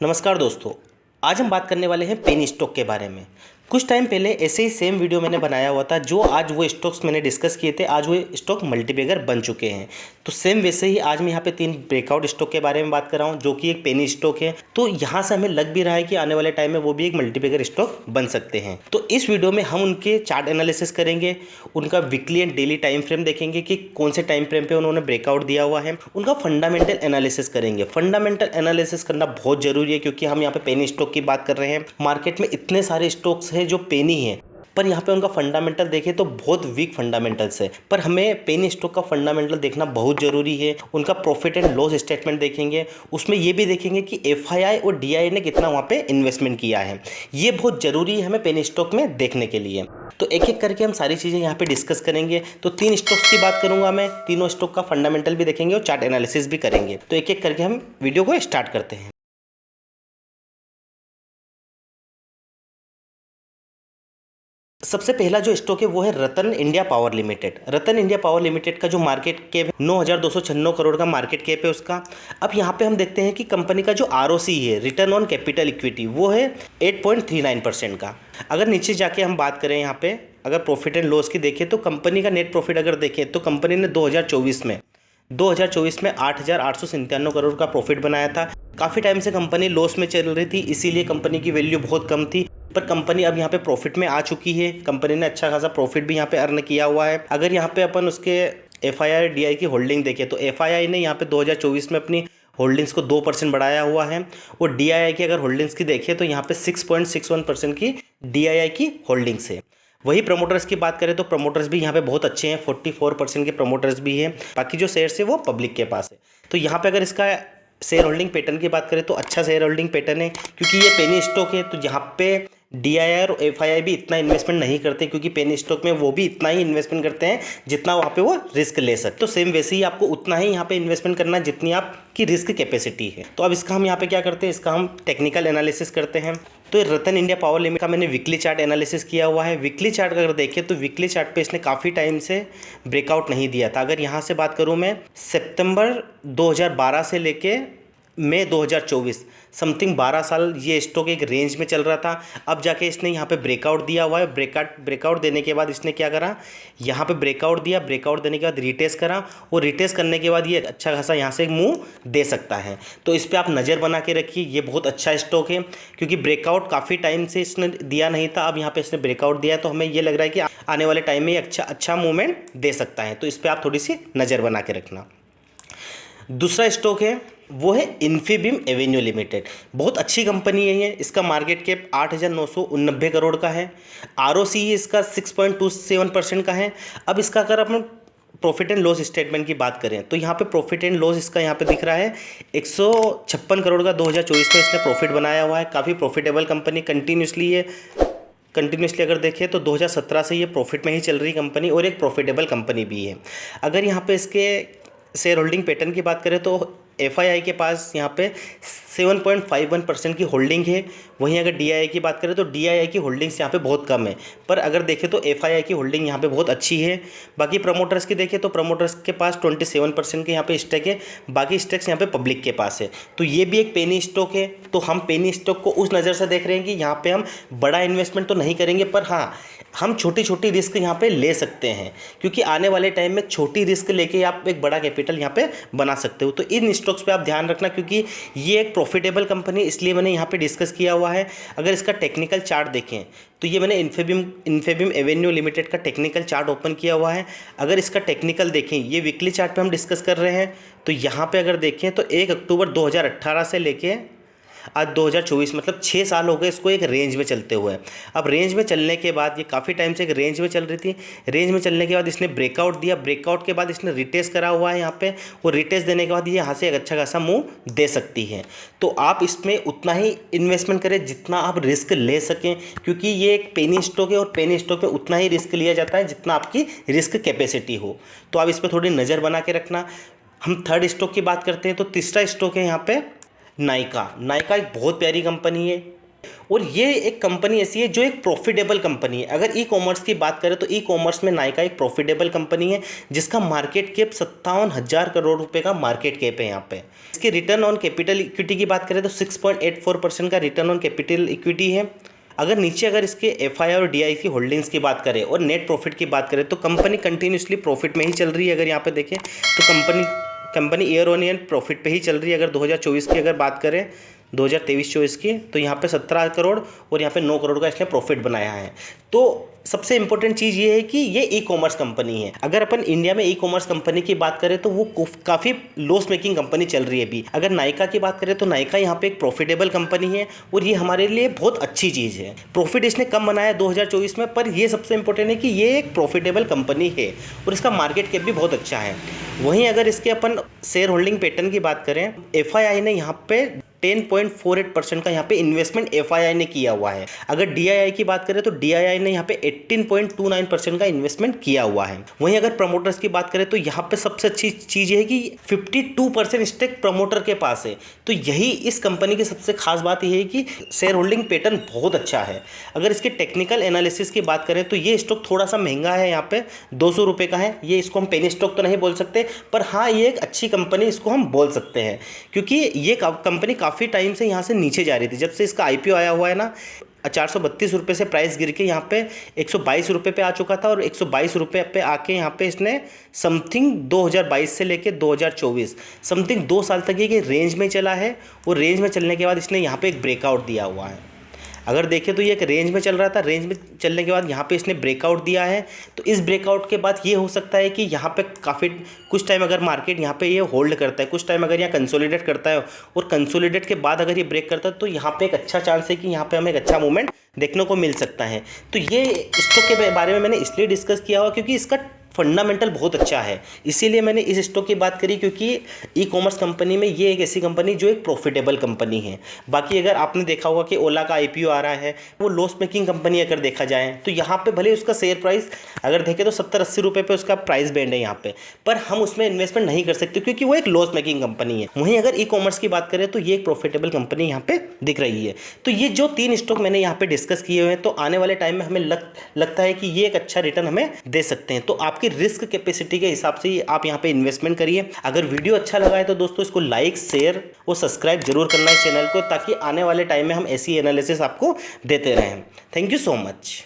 नमस्कार दोस्तों, आज हम बात करने वाले हैं पेनी स्टॉक के बारे में। कुछ टाइम पहले ऐसे ही सेम वीडियो मैंने बनाया हुआ था, जो आज वो स्टॉक्स मैंने डिस्कस किए थे, आज वो स्टॉक मल्टीबैगर बन चुके हैं। तो सेम वैसे ही आज मैं यहाँ पे 3 ब्रेकआउट स्टॉक के बारे में बात कर रहा हूँ, जो कि एक पेनी स्टॉक है। तो यहाँ से हमें लग भी रहा है कि आने वाले टाइम में वो भी एक मल्टीबैगर स्टॉक बन सकते हैं। तो इस वीडियो में हम उनके चार्ट एनालिसिस करेंगे, उनका weekly and daily time frame देखेंगे कि कौन से टाइम फ्रेम पे उन्होंने ब्रेकआउट दिया हुआ है, उनका फंडामेंटल एनालिसिस करेंगे। फंडामेंटल एनालिसिस करना बहुत जरूरी है, क्योंकि हम यहाँ पे पेनी स्टॉक की बात कर रहे हैं। मार्केट में इतने सारे स्टॉक्स हैं जो पेनी है, पर यहाँ पे उनका फंडामेंटल देखें तो बहुत वीक फंडामेंटल्स है। पर हमें पेनी स्टॉक का फंडामेंटल देखना बहुत ज़रूरी है। उनका प्रॉफिट एंड लॉस स्टेटमेंट देखेंगे, उसमें ये भी देखेंगे कि एफआईआई और डीआई ने कितना वहाँ पे इन्वेस्टमेंट किया है। ये बहुत ज़रूरी है हमें पेनी स्टॉक में देखने के लिए। तो एक एक करके हम सारी चीज़ें यहाँ पे डिस्कस करेंगे। तो 3 स्टॉक्स की बात करूँगा मैं, तीनों स्टॉक का फंडामेंटल भी देखेंगे और चार्ट एनालिसिस भी करेंगे। तो एक एक करके हम वीडियो को स्टार्ट करते हैं। सबसे पहला जो स्टॉक है वो है रतन इंडिया पावर लिमिटेड। रतन इंडिया पावर लिमिटेड का जो मार्केट कैप 9,296 करोड़ का मार्केट कैप है उसका। अब यहाँ पे हम देखते हैं कि कंपनी का जो आरओसी है, रिटर्न ऑन कैपिटल इक्विटी, वो है 8.39% का। अगर नीचे जाके हम बात करें यहाँ पे, अगर प्रॉफिट एंड लॉस की देखें तो कंपनी का नेट प्रॉफिट अगर देखें तो कंपनी ने 2024 में 8,897 करोड़ का प्रॉफिट बनाया था। काफ़ी टाइम से कंपनी लॉस में चल रही थी, इसीलिए कंपनी की वैल्यू बहुत कम थी। पर कंपनी अब यहाँ पे प्रॉफिट में आ चुकी है। कंपनी ने अच्छा खासा प्रॉफिट भी यहाँ पे अर्न किया हुआ है। अगर यहाँ पे अपन उसके एफआईआई डीआई की होल्डिंग देखें तो एफआईआई ने यहाँ पे 2024 में अपनी होल्डिंग्स को 2% बढ़ाया हुआ है, और डीआईआई की अगर होल्डिंग्स की देखें तो यहाँ पे 6.61% की डीआईआई की होल्डिंग्स है। वही प्रमोटर्स की बात करें तो प्रमोटर्स भी यहाँ पे बहुत अच्छे हैं, 44% के प्रमोटर्स भी हैं। बाकी जो शेयर्स है वो पब्लिक के पास है। तो यहाँ पे अगर इसका शेयर होल्डिंग पैटर्न की बात करें तो अच्छा शेयर होल्डिंग पैटर्न है, क्योंकि ये पेनी स्टॉक है। तो यहाँ पे डीआईआई और एफआईआई भी इतना इन्वेस्टमेंट नहीं करते, क्योंकि पेनी स्टॉक में वो भी इतना ही इन्वेस्टमेंट करते हैं जितना वहाँ पे वो रिस्क ले सकते। तो सेम वैसे ही आपको उतना ही यहाँ पे इन्वेस्टमेंट करना है जितनी आपकी रिस्क कैपेसिटी है। तो अब इसका हम यहाँ पे क्या करते हैं, इसका हम टेक्निकल एनालिसिस करते हैं। तो रतन इंडिया पावर लिमिटेड का मैंने वीकली चार्ट एनालिसिस किया हुआ है। वीकली चार्ट अगर देखें तो वीकली चार्ट पे इसने काफ़ी टाइम से ब्रेकआउट नहीं दिया था। अगर यहाँ से बात करूँ मैं, सितंबर 2012 से लेके मई 2024 समथिंग 12 साल ये स्टॉक एक रेंज में चल रहा था। अब जाके इसने यहाँ पे ब्रेकआउट दिया हुआ है। ब्रेकआउट देने के बाद इसने क्या करा, यहाँ पे ब्रेकआउट दिया, ब्रेकआउट देने के बाद रिटेस्ट करा, और रिटेस्ट करने के बाद ये अच्छा खासा यहाँ से मूव दे सकता है। तो इस पर आप नज़र बना के रखिए, ये बहुत अच्छा स्टॉक है, क्योंकि ब्रेकआउट काफ़ी टाइम से इसने दिया नहीं था। अब यहाँ पर इसने ब्रेकआउट दिया है, तो हमें ये लग रहा है कि आने वाले टाइम में ये अच्छा मूवमेंट दे सकता है। तो इस पर आप थोड़ी सी नज़र बना के रखना। दूसरा स्टॉक है वो है इन्फीबीम एवेन्यू लिमिटेड। बहुत अच्छी कंपनी है ये। इसका मार्केट कैप 8,989 करोड़ का है। आरओसी इसका 6.27% का है। अब इसका अगर अपन प्रॉफिट एंड लॉस स्टेटमेंट की बात करें तो यहाँ पे प्रॉफिट एंड लॉस इसका यहाँ पे दिख रहा है 156 करोड़ का 2024 में इसने प्रॉफिट बनाया हुआ है। काफ़ी प्रॉफिटेबल कंपनी कंटिन्यूसली अगर देखें तो 2017 से ये प्रॉफिट में ही चल रही कंपनी, और एक प्रॉफिटेबल कंपनी भी है। अगर यहाँ पे इसके शेयर होल्डिंग पैटर्न की बात करें तो एफआईआई के पास यहाँ पे 7.51% की होल्डिंग है। वहीं अगर डीआईआई की बात करें तो डीआईआई की होल्डिंग्स यहाँ पे बहुत कम है, पर अगर देखें तो एफआईआई की होल्डिंग यहाँ पे बहुत अच्छी है। बाकी प्रमोटर्स की देखें तो प्रमोटर्स के पास 27% के यहाँ पे स्टेक है। बाकी स्टेक्स यहाँ पे पब्लिक के पास है। तो ये भी एक पेनी स्टॉक है। तो हम पेनी स्टॉक को उस नज़र से देख रहे हैं कि यहाँ पे हम बड़ा इन्वेस्टमेंट तो नहीं करेंगे, पर हाँ हम छोटी छोटी रिस्क यहाँ पे ले सकते हैं, क्योंकि आने वाले टाइम में छोटी रिस्क लेके आप एक बड़ा कैपिटल यहाँ पे बना सकते हो। तो इन स्टॉक्स पे आप ध्यान रखना, क्योंकि ये एक प्रॉफिटेबल कंपनी, इसलिए मैंने यहाँ पे डिस्कस किया हुआ है। अगर इसका टेक्निकल चार्ट देखें तो ये मैंने इन्फीबीम एवेन्यू लिमिटेड का टेक्निकल चार्ट ओपन किया हुआ है। अगर इसका टेक्निकल देखें, ये वीकली चार्ट पे हम डिस्कस कर रहे हैं, तो यहाँ पे अगर देखें तो 1 अक्टूबर 2018 से लेके आज 2024 मतलब 6 साल हो गए इसको एक रेंज में चलते हुए। अब रेंज में चलने के बाद ये काफ़ी टाइम से एक रेंज में चल रही थी। रेंज में चलने के बाद इसने ब्रेकआउट दिया, ब्रेकआउट के बाद इसने रिटेस्ट करा हुआ है यहाँ पे, और रिटेस्ट देने के बाद ये यहाँ से एक अच्छा खासा मूव दे सकती है। तो आप इसमें उतना ही इन्वेस्टमेंट करें जितना आप रिस्क ले सकें, क्योंकि ये एक पेनी स्टॉक है, और पेनी स्टॉक में उतना ही रिस्क लिया जाता है जितना आपकी रिस्क कैपेसिटी हो। तो आप इस पर थोड़ी नज़र बना के रखना। हम थर्ड स्टॉक की बात करते हैं, तो तीसरा स्टॉक है यहाँ पे नायका। नायका एक बहुत प्यारी कंपनी है, और ये एक कंपनी ऐसी है जो एक प्रॉफिटेबल कंपनी है। अगर ई कॉमर्स की बात करें तो ई कॉमर्स में नायका एक प्रॉफिटेबल कंपनी है जिसका मार्केट कैप 57,000 करोड़ रुपए का मार्केट कैप है यहाँ पे। इसके रिटर्न ऑन कैपिटल इक्विटी की बात करें तो 6.84% का रिटर्न ऑन कैपिटल इक्विटी है। अगर नीचे अगर इसके एफआई और डीआई की होल्डिंग्स की बात करें और नेट प्रॉफिट की बात करें तो कंपनी कंटिन्यूसली प्रॉफिट में ही चल रही है। अगर यहाँ पे देखें तो company year on year profit पे ही चल रही है। अगर 2024 की अगर बात करें 2023-24 की तो यहाँ पे 17 करोड़ और यहाँ पे 9 करोड़ का इसने प्रॉफिट बनाया है। तो सबसे इंपॉर्टेंट चीज़ ये है कि ये ई कॉमर्स कंपनी है। अगर अपन इंडिया में ई कॉमर्स कंपनी की बात करें तो वो काफ़ी लॉस मेकिंग कंपनी चल रही है अभी। अगर नायका की बात करें तो नायका यहाँ पे एक प्रॉफिटेबल कंपनी है और ये हमारे लिए बहुत अच्छी चीज़ है। प्रॉफिट इसने कम बनाया 2024 में, पर ये सबसे इंपॉर्टेंट है कि ये एक प्रॉफिटेबल कंपनी है और इसका मार्केट कैप भी बहुत अच्छा है। वहीं अगर इसके अपन शेयर होल्डिंग पैटर्न की बात करें, एफआईआई ने यहाँ पे 10.48% का यहाँ पे इन्वेस्टमेंट एफआईआई ने किया हुआ है। अगर डीआईआई की बात करें तो डीआईआई ने यहाँ पे 18.29% का इन्वेस्टमेंट किया हुआ है। वहीं अगर प्रमोटर्स की बात करें तो यहाँ पे सबसे अच्छी चीज़ है कि 52% स्टेक प्रमोटर के पास है। तो यही इस कंपनी की सबसे खास बात यह है कि शेयर होल्डिंग पैटर्न बहुत अच्छा है। अगर इसके टेक्निकल एनालिसिस की बात करें तो ये स्टॉक थोड़ा सा महंगा है, यहाँ पे 200 रुपये का है। ये इसको हम पेनी स्टॉक तो नहीं बोल सकते, पर हाँ ये एक अच्छी कंपनी इसको हम बोल सकते हैं क्योंकि ये कंपनी काफ़ी टाइम से यहाँ से नीचे जा रही थी। जब से इसका आईपीओ आया हुआ है ना, 432 रुपये से प्राइस गिर के यहाँ पे 122 रुपये पे आ चुका था और 122 रुपये पे आके यहाँ पे इसने समथिंग 2022 से लेके 2024 समथिंग 2 साल तक ये रेंज में चला है और रेंज में चलने के बाद इसने यहाँ पे एक ब्रेकआउट दिया हुआ है। अगर देखें तो ये एक रेंज में चल रहा था, रेंज में चलने के बाद यहाँ पे इसने ब्रेकआउट दिया है। तो इस ब्रेकआउट के बाद ये हो सकता है कि यहाँ पे काफ़ी कुछ टाइम अगर मार्केट यहाँ पे ये होल्ड करता है, कुछ टाइम अगर यहाँ कंसोलिडेट करता है और कंसोलिडेट के बाद अगर ये ब्रेक करता है तो यहाँ पे एक अच्छा चांस है कि यहाँ पे हमें एक अच्छा मूवमेंट देखने को मिल सकता है। तो ये स्टॉक के बारे में मैंने इसलिए डिस्कस किया हुआ क्योंकि इसका फंडामेंटल बहुत अच्छा है, इसीलिए मैंने इस स्टॉक की बात करी क्योंकि ई कॉमर्स कंपनी में ये एक ऐसी कंपनी जो एक प्रॉफिटेबल कंपनी है। बाकी अगर आपने देखा होगा कि ओला का आईपीओ आ रहा है, वो लॉस मेकिंग कंपनी अगर देखा जाए तो यहाँ पे भले उसका शेयर प्राइस अगर देखें तो 70-80 रुपये पे उसका प्राइस बैंड है यहाँ पे, पर हम उसमें इन्वेस्टमेंट नहीं कर सकते क्योंकि वो एक लॉस मेकिंग कंपनी है। वहीं अगर ई कॉमर्स की बात करें तो ये एक प्रॉफिटेबल कंपनी यहाँ पे दिख रही है। तो ये जो 3 स्टॉक मैंने यहाँ पे डिस्कस किए हुए हैं तो आने वाले टाइम में हमें लगता है कि ये एक अच्छा रिटर्न हमें दे सकते हैं। तो आपकी रिस्क कैपेसिटी के हिसाब से आप यहाँ पे इन्वेस्टमेंट करिए। अगर वीडियो अच्छा लगा है तो दोस्तों इसको लाइक, शेयर और सब्सक्राइब जरूर करना है चैनल को, ताकि आने वाले टाइम में हम ऐसी एनालिसिस आपको देते रहें। Thank you so much.